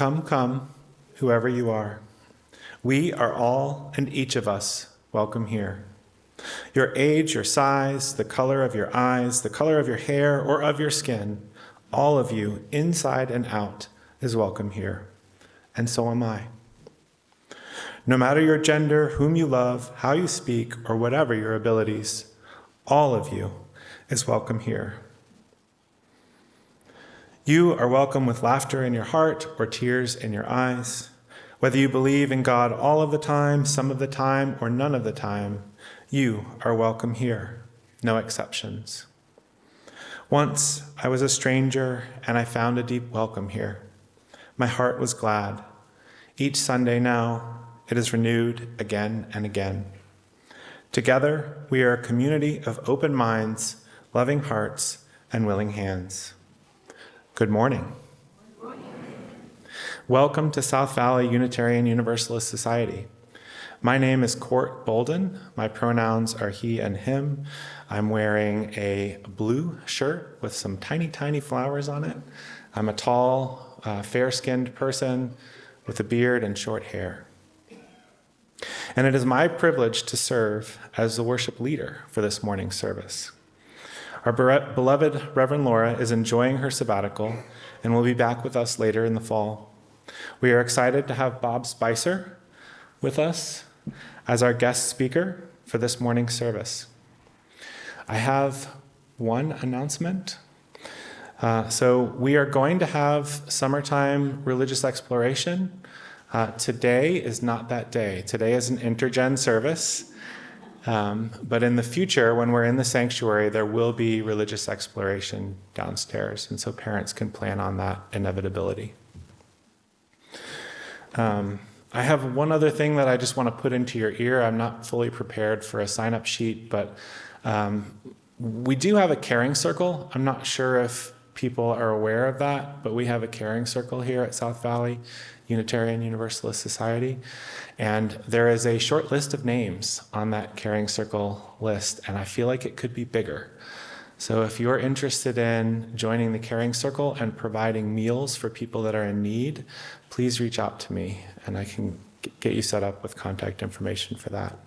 Come, come, whoever you are. We are all and each of us welcome here. Your age, your size, the color of your eyes, the color of your hair or of your skin, all of you, inside and out, is welcome here. And so am I. No matter your gender, whom you love, how you speak, or whatever your abilities, all of you is welcome here. You are welcome with laughter in your heart or tears in your eyes. Whether you believe in God all of the time, some of the time, or none of the time, you are welcome here, no exceptions. Once I was a stranger and I found a deep welcome here. My heart was glad. Each Sunday now, it is renewed again and again. Together, we are a community of open minds, loving hearts, and willing hands. Good morning. Welcome to South Valley Unitarian Universalist Society. My name is Cortney Bouldin. My pronouns are he and him. I'm wearing a blue shirt with some tiny, tiny flowers on it. I'm a tall, fair-skinned person with a beard and short hair. And it is my privilege to serve as the worship leader for this morning's service. Our beloved Reverend Laura is enjoying her sabbatical and will be back with us later in the fall. We are excited to have Bob Speiser with us as our guest speaker for this morning's service. I have one announcement. So we are going to have summertime religious exploration. Today is not that day. Today is an intergen service. But in the future, when we're in the sanctuary, there will be religious exploration downstairs. And so parents can plan on that inevitability. I have one other thing that I just want to put into your ear. I'm not fully prepared for a sign-up sheet, but we do have a caring circle. I'm not sure if people are aware of that, but we have a caring circle here at South Valley Unitarian Universalist Society. And there is a short list of names on that caring circle list, and I feel like it could be bigger. So if you're interested in joining the caring circle and providing meals for people that are in need, please reach out to me and I can get you set up with contact information for that.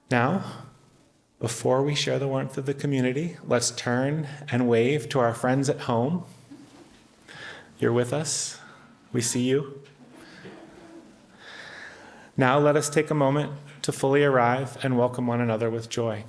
Now, before we share the warmth of the community, let's turn and wave to our friends at home. You're with us. We see you. Now let us take a moment to fully arrive and welcome one another with joy.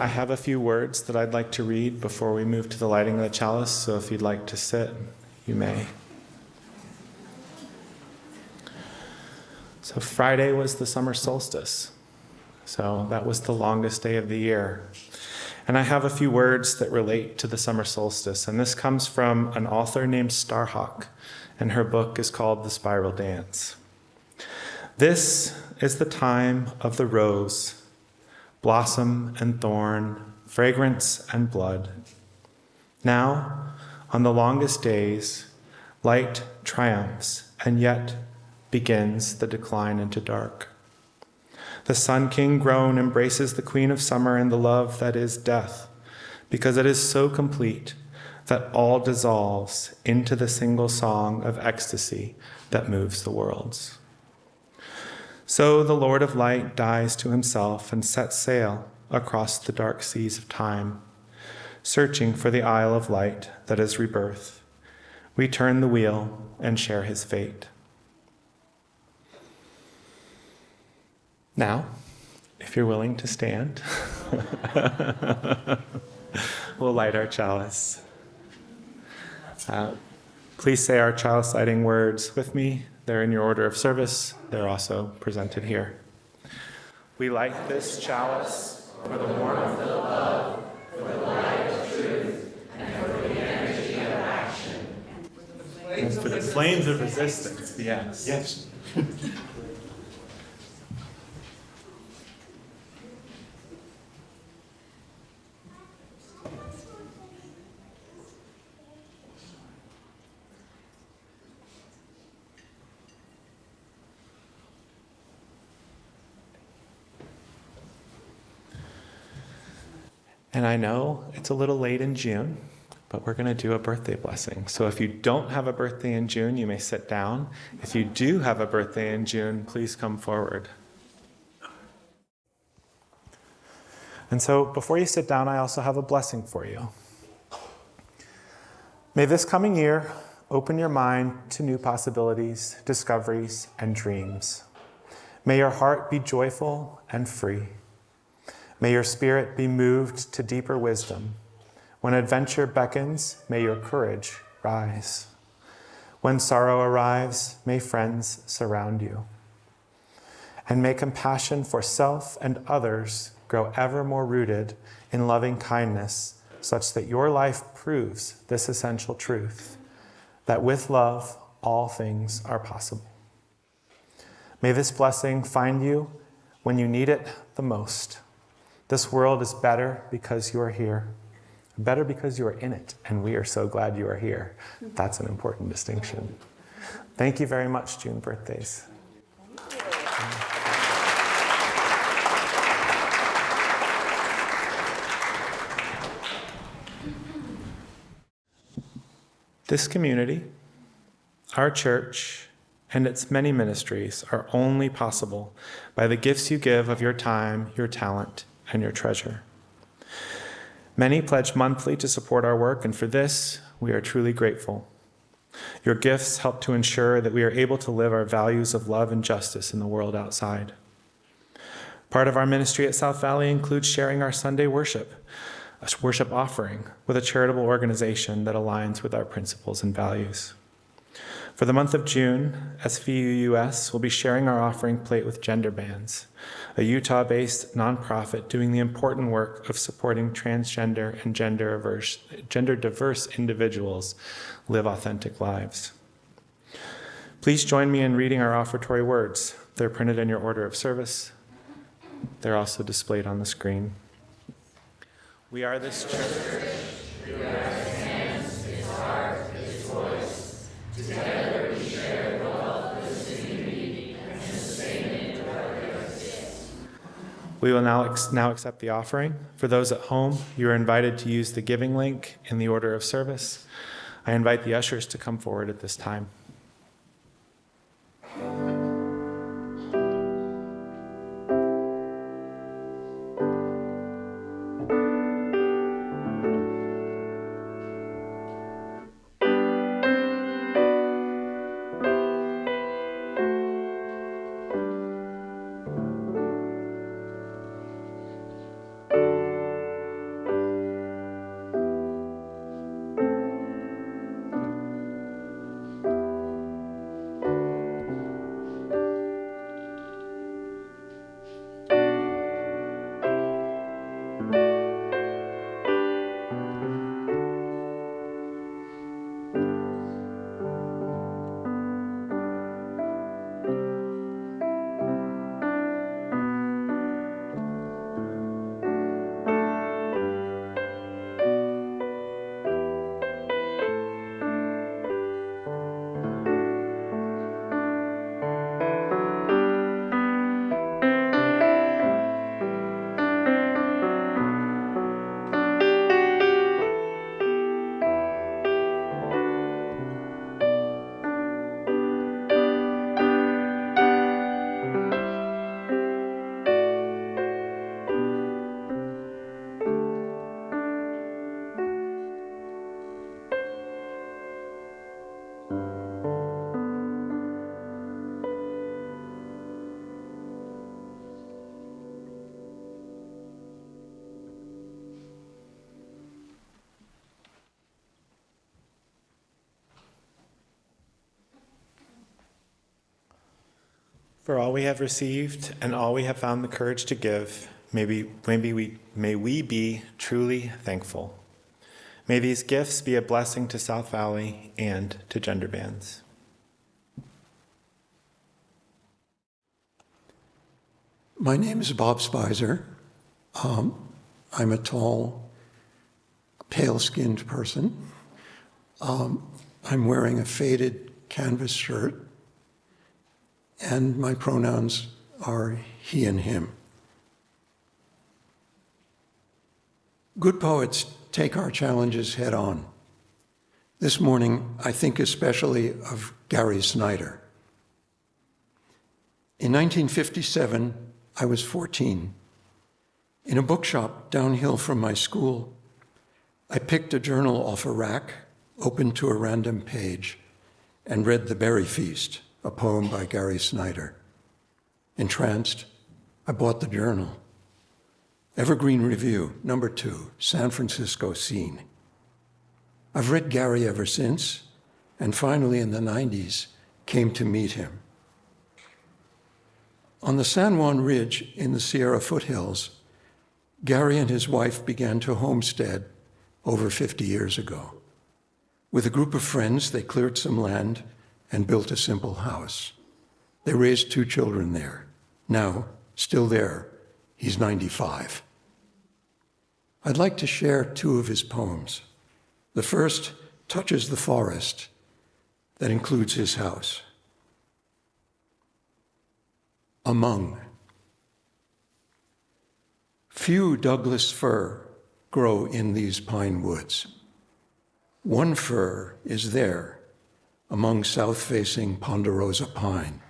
I have a few words that I'd like to read before we move to the lighting of the chalice, so if you'd like to sit, you may. So Friday was the summer solstice. So that was the longest day of the year. And I have a few words that relate to the summer solstice. And this comes from an author named Starhawk, and her book is called The Spiral Dance. This is the time of the rose, blossom and thorn, fragrance and blood. Now, on the longest days, light triumphs, and yet begins the decline into dark. The Sun King grown embraces the Queen of Summer in the love that is death, because it is so complete that all dissolves into the single song of ecstasy that moves the worlds. So the Lord of Light dies to himself and sets sail across the dark seas of time, searching for the Isle of Light that is rebirth. We turn the wheel and share his fate. Now, if you're willing to stand, we'll light our chalice. Please say our chalice lighting words with me. They're in your order of service. They're also presented here. We light this chalice for the warmth of love, for the light of truth, and for the energy of action. And for the flames of resistance, yes. Yes. And I know it's a little late in June, but we're going to do a birthday blessing. So if you don't have a birthday in June, you may sit down. If you do have a birthday in June, please come forward. And so before you sit down, I also have a blessing for you. May this coming year open your mind to new possibilities, discoveries, and dreams. May your heart be joyful and free. May your spirit be moved to deeper wisdom. When adventure beckons, may your courage rise. When sorrow arrives, may friends surround you. And may compassion for self and others grow ever more rooted in loving kindness, such that your life proves this essential truth, that with love, all things are possible. May this blessing find you when you need it the most. This world is better because you are here, better because you are in it, and we are so glad you are here. That's an important distinction. Thank you very much, June birthdays. This community, our church, and its many ministries are only possible by the gifts you give of your time, your talent, and your treasure. Many pledge monthly to support our work, and for this, we are truly grateful. Your gifts help to ensure that we are able to live our values of love and justice in the world outside. Part of our ministry at South Valley includes sharing our Sunday worship, a worship offering, with a charitable organization that aligns with our principles and values. For the month of June, SVUUS will be sharing our offering plate with Genderbands, a Utah-based nonprofit doing the important work of supporting transgender and gender-diverse individuals live authentic lives. Please join me in reading our offertory words. They're printed in your order of service. They're also displayed on the screen. We are this church. We are his hands, his heart, his voice. Together we share the wealth of this community and sustainment of our gifts. We will now accept the offering. For those at home, you are invited to use the giving link in the order of service. I invite the ushers to come forward at this time. For all we have received and all we have found the courage to give, may we be truly thankful. May these gifts be a blessing to South Valley and to Genderbands. My name is Bob Speiser. I'm a tall, pale-skinned person. I'm wearing a faded canvas shirt, and my pronouns are he and him. Good poets take our challenges head on. This morning, I think especially of Gary Snyder. In 1957, I was 14. In a bookshop downhill from my school, I picked a journal off a rack, opened to a random page, and read The Berry Feast, a poem by Gary Snyder. Entranced, I bought the journal. Evergreen Review, number 2, San Francisco Scene. I've read Gary ever since, and finally in the 90s, came to meet him. On the San Juan Ridge in the Sierra foothills, Gary and his wife began to homestead over 50 years ago. With a group of friends, they cleared some land and built a simple house. They raised 2 children there. Now, still there, he's 95. I'd like to share 2 of his poems. The first touches the forest that includes his house. Among. Few Douglas fir grow in these pine woods. One fir is there among south-facing ponderosa pine.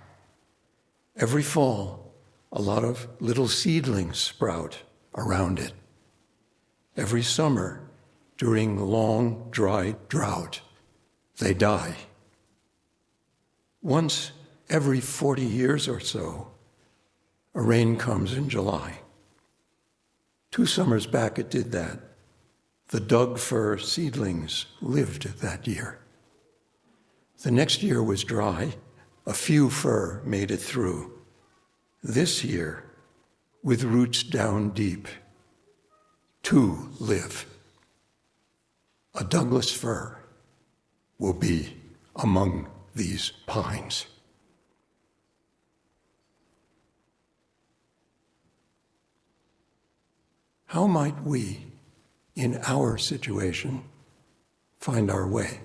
Every fall, a lot of little seedlings sprout around it. Every summer, during long, dry drought, they die. Once every 40 years or so, a rain comes in July. 2 summers back it did that. The Doug fir seedlings lived that year. The next year was dry. A few fir made it through. This year, with roots down deep, 2 live. A Douglas fir will be among these pines. How might we, in our situation, find our way?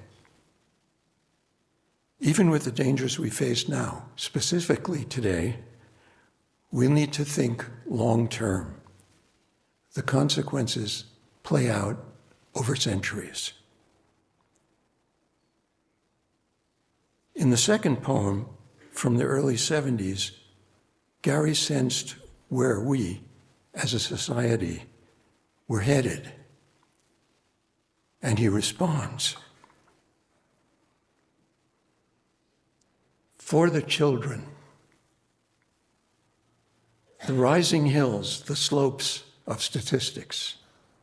Even with the dangers we face now, specifically today, we'll need to think long-term. The consequences play out over centuries. In the second poem, from the early 70s, Gary sensed where we, as a society, were headed. And he responds, for the children, the rising hills, the slopes of statistics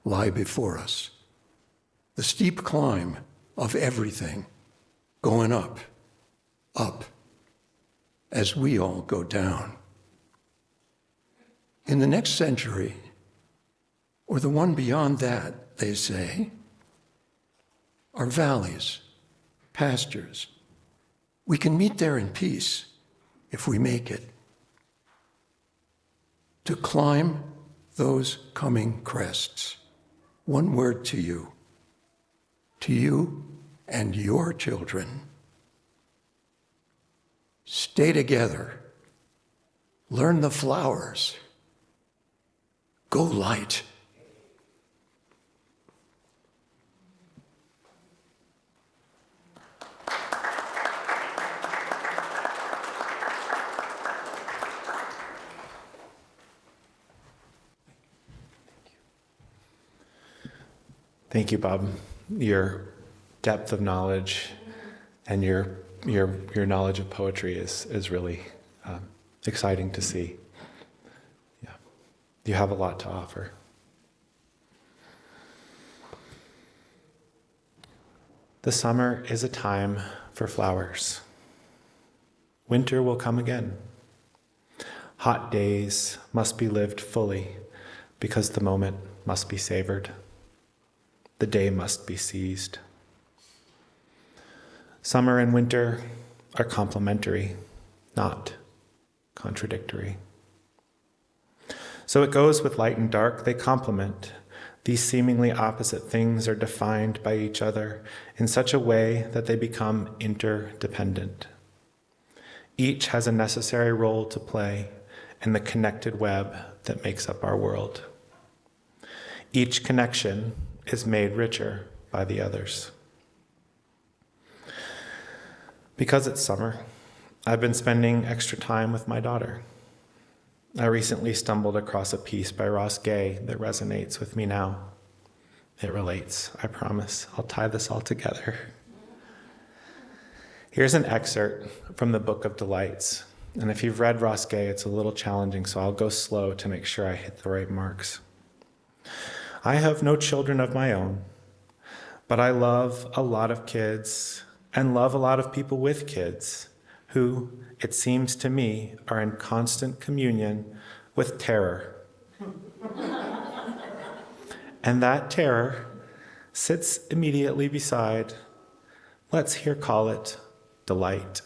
lie before us. The steep climb of everything going up, as we all go down. In the next century, or the one beyond that, they say, are valleys, pastures. We can meet there in peace if we make it. To climb those coming crests, one word to you and your children. Stay together, learn the flowers, go light. Thank you, Bob. Your depth of knowledge and your knowledge of poetry is really exciting to see. Yeah, you have a lot to offer. The summer is a time for flowers. Winter will come again. Hot days must be lived fully because the moment must be savored. The day must be seized. Summer and winter are complementary, not contradictory. So it goes with light and dark, they complement. These seemingly opposite things are defined by each other in such a way that they become interdependent. Each has a necessary role to play in the connected web that makes up our world. Each connection is made richer by the others. Because it's summer, I've been spending extra time with my daughter. I recently stumbled across a piece by Ross Gay that resonates with me now. It relates, I promise. I'll tie this all together. Here's an excerpt from the Book of Delights. And if you've read Ross Gay, it's a little challenging, so I'll go slow to make sure I hit the right marks. I have no children of my own, but I love a lot of kids and love a lot of people with kids who, it seems to me, are in constant communion with terror. And that terror sits immediately beside, let's here call it, delight.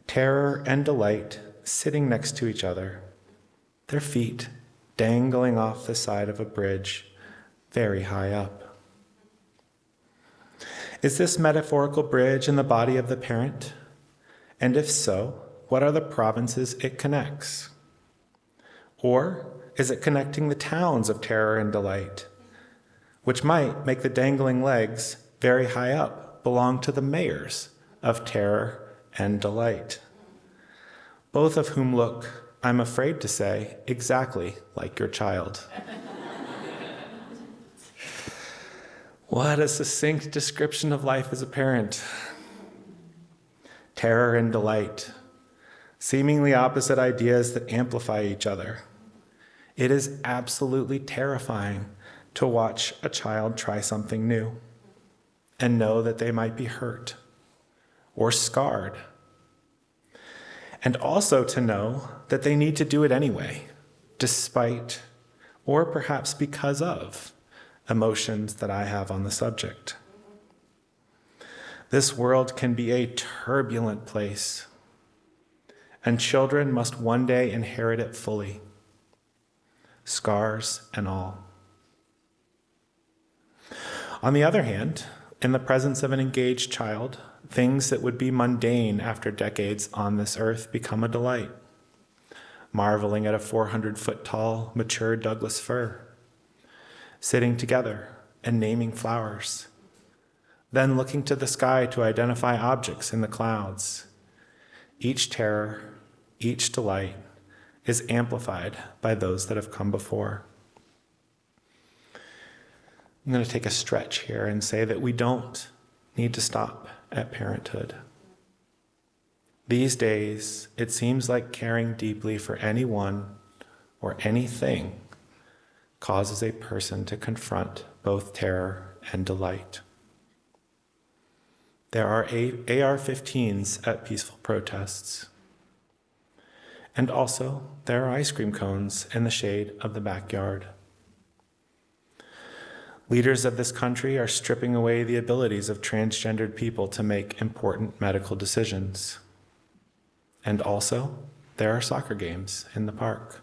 Terror and delight sitting next to each other, their feet dangling off the side of a bridge very high up. Is this metaphorical bridge in the body of the parent? And if so, what are the provinces it connects? Or is it connecting the towns of terror and delight, which might make the dangling legs very high up belong to the mayors of terror and delight, both of whom look, I'm afraid to say, exactly like your child? What a succinct description of life as a parent. Terror and delight, seemingly opposite ideas that amplify each other. It is absolutely terrifying to watch a child try something new and know that they might be hurt or scarred. And also to know that they need to do it anyway, despite or perhaps because of emotions that I have on the subject. This world can be a turbulent place, and children must one day inherit it fully, scars and all. On the other hand, in the presence of an engaged child, things that would be mundane after decades on this earth become a delight. Marveling at a 400-foot-tall, mature Douglas fir, sitting together and naming flowers, then looking to the sky to identify objects in the clouds. Each terror, each delight is amplified by those that have come before. I'm going to take a stretch here and say that we don't need to stop at parenthood. These days, it seems like caring deeply for anyone or anything causes a person to confront both terror and delight. There are AR-15s at peaceful protests. And also, there are ice cream cones in the shade of the backyard. Leaders of this country are stripping away the abilities of transgendered people to make important medical decisions. And also, there are soccer games in the park.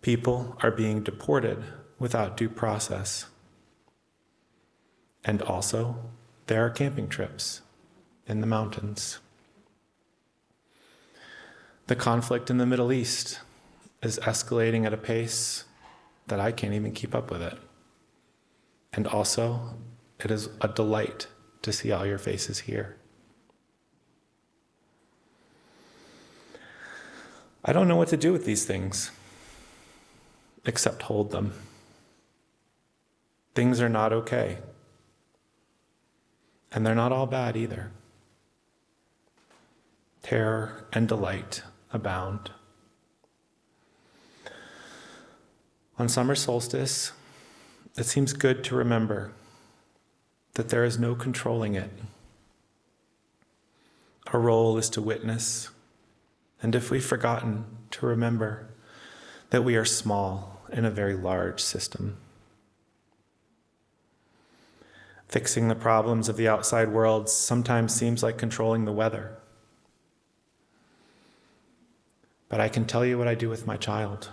People are being deported without due process. And also, there are camping trips in the mountains. The conflict in the Middle East is escalating at a pace that I can't even keep up with it. And also, it is a delight to see all your faces here. I don't know what to do with these things, except hold them. Things are not okay. And they're not all bad either. Terror and delight abound. On summer solstice, it seems good to remember that there is no controlling it. Our role is to witness, and if we've forgotten, to remember that we are small in a very large system. Fixing the problems of the outside world sometimes seems like controlling the weather. But I can tell you what I do with my child.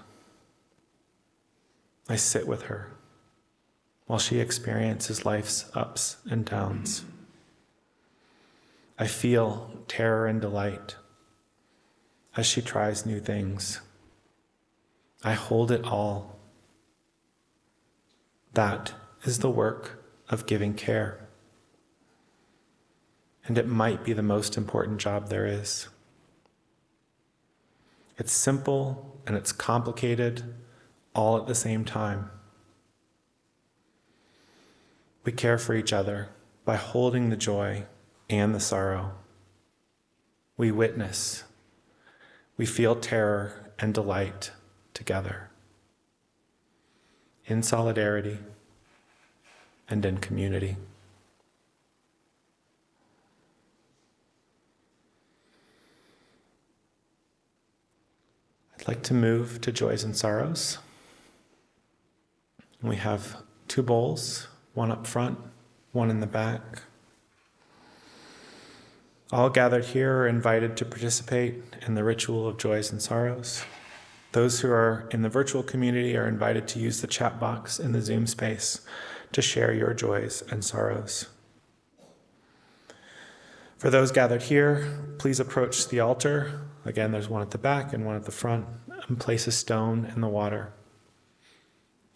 I sit with her while she experiences life's ups and downs. I feel terror and delight as she tries new things. I hold it all. That is the work of giving care. And it might be the most important job there is. It's simple and it's complicated all at the same time. We care for each other by holding the joy and the sorrow. We witness. We feel terror and delight together, in solidarity and in community. I'd like to move to joys and sorrows. We have 2 bowls, one up front, one in the back. All gathered here are invited to participate in the ritual of joys and sorrows. Those who are in the virtual community are invited to use the chat box in the Zoom space to share your joys and sorrows. For those gathered here, please approach the altar. Again, there's one at the back and one at the front, and place a stone in the water.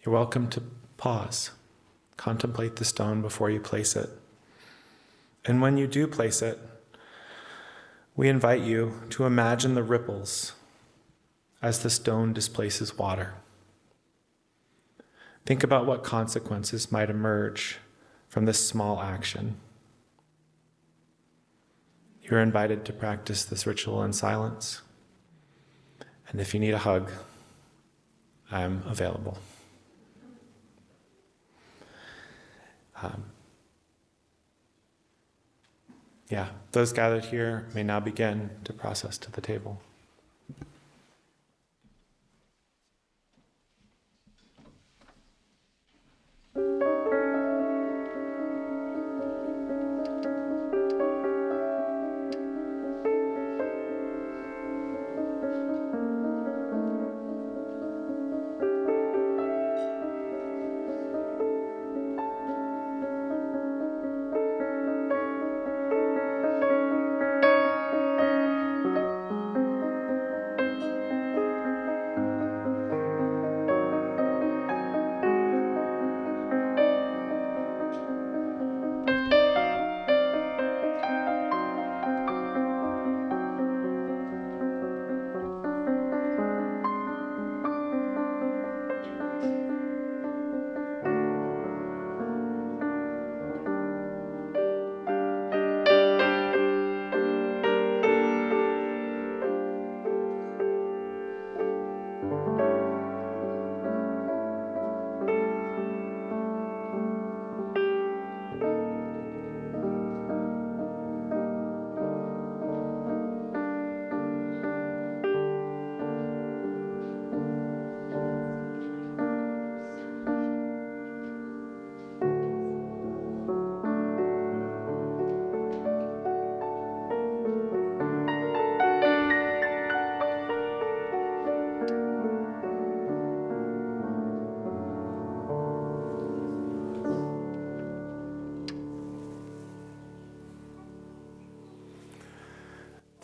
You're welcome to pause, contemplate the stone before you place it. And when you do place it, we invite you to imagine the ripples as the stone displaces water. Think about what consequences might emerge from this small action. You're invited to practice this ritual in silence. And if you need a hug, I'm available. Those gathered here may now begin to process to the table.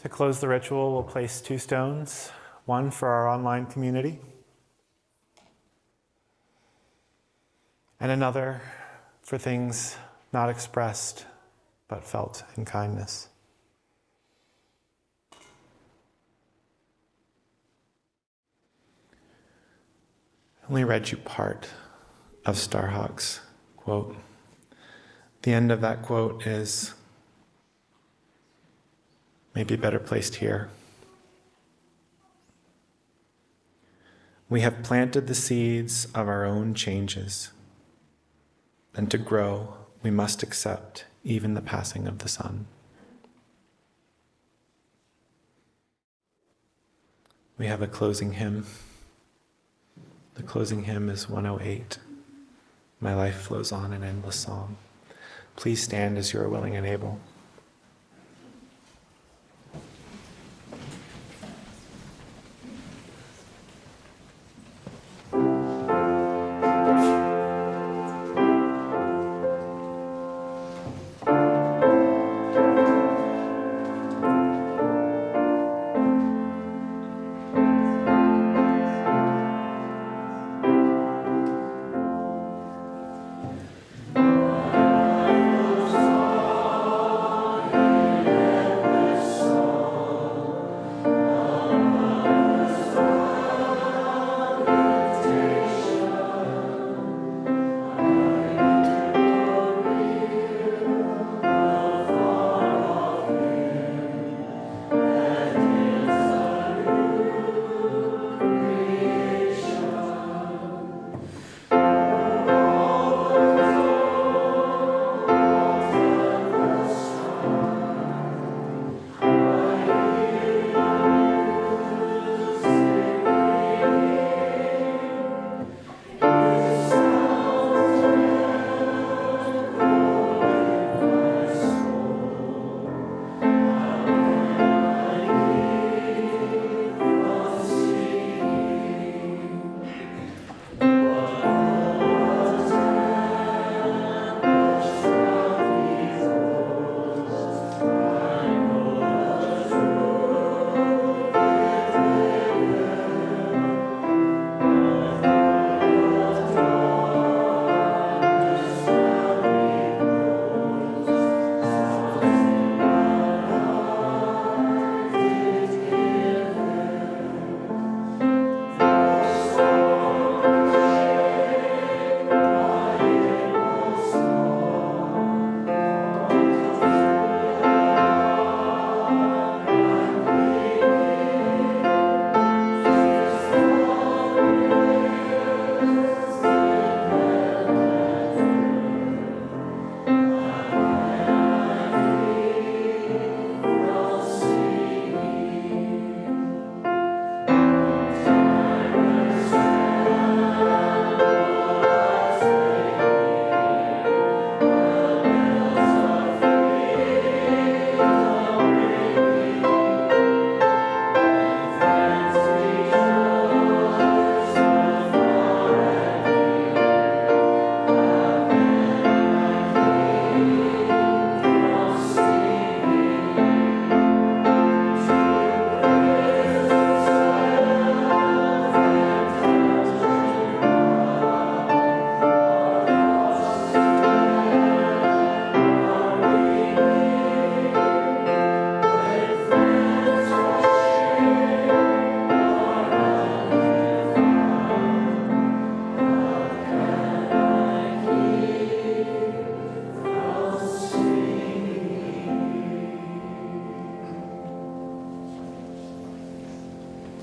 To close the ritual, we'll place 2 stones, one for our online community, and another for things not expressed but felt in kindness. I only read you part of Starhawk's quote. The end of that quote is maybe better placed here. We have planted the seeds of our own changes, and to grow, we must accept even the passing of the sun. we have a closing hymn. The closing hymn is 108. My life flows on in endless song. Please stand as you are willing and able.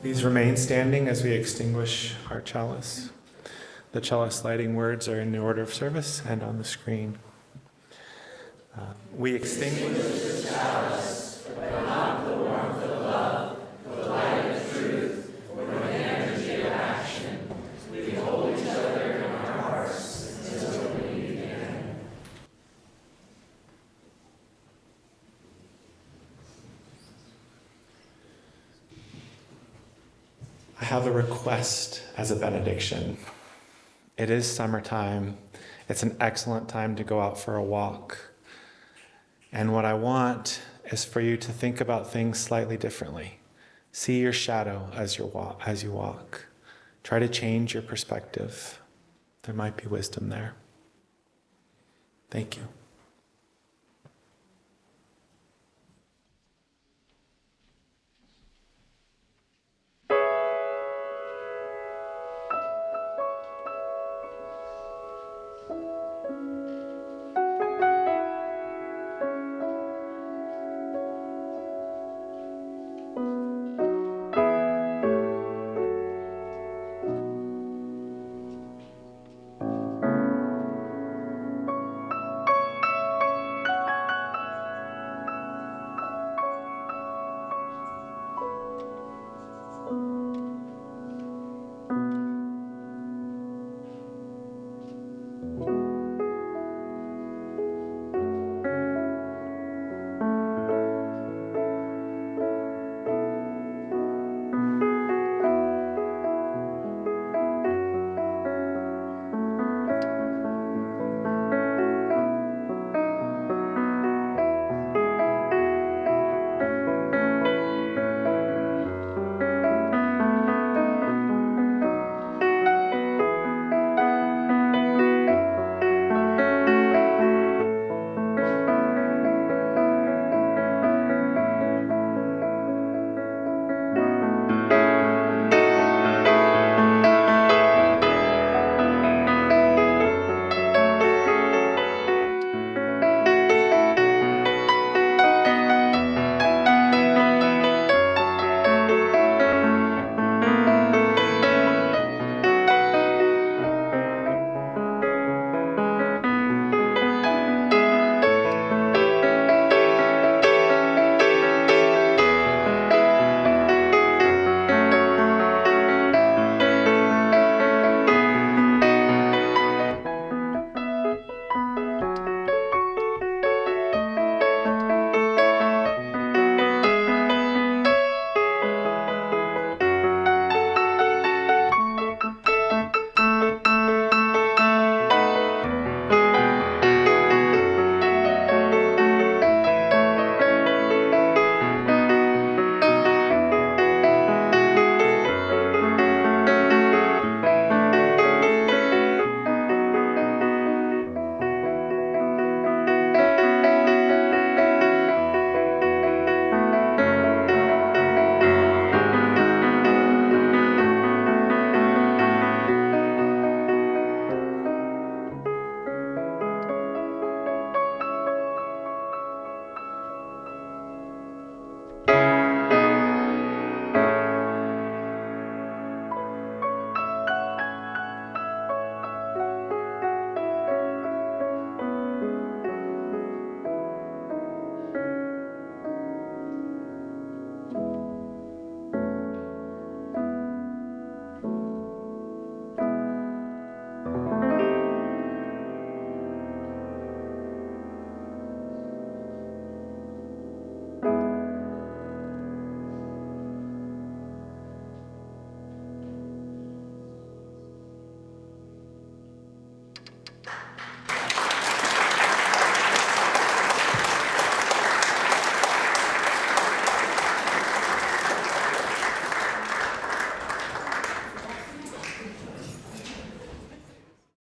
Please remain standing as we extinguish our chalice. The chalice lighting words are in the order of service and on the screen. We extinguish the chalice, but not the warmth of love, the light of truth, or the energy of action. We hold each other in our hearts until we meet again. I have a request as a benediction. It is summertime. It's an excellent time to go out for a walk. And what I want is for you to think about things slightly differently. See your shadow as you walk. Try to change your perspective. There might be wisdom there. Thank you.